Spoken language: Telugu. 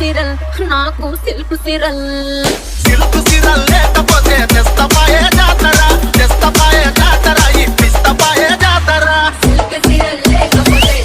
సిరల్ నాకు సిల్క్ సిరల్ సిల్క్ సిరల్ లేకపోతే తెస్తపాయే జాతర ఈ పిస్తపాయే జాతర సిల్క్ సిరల్ లేకపోతే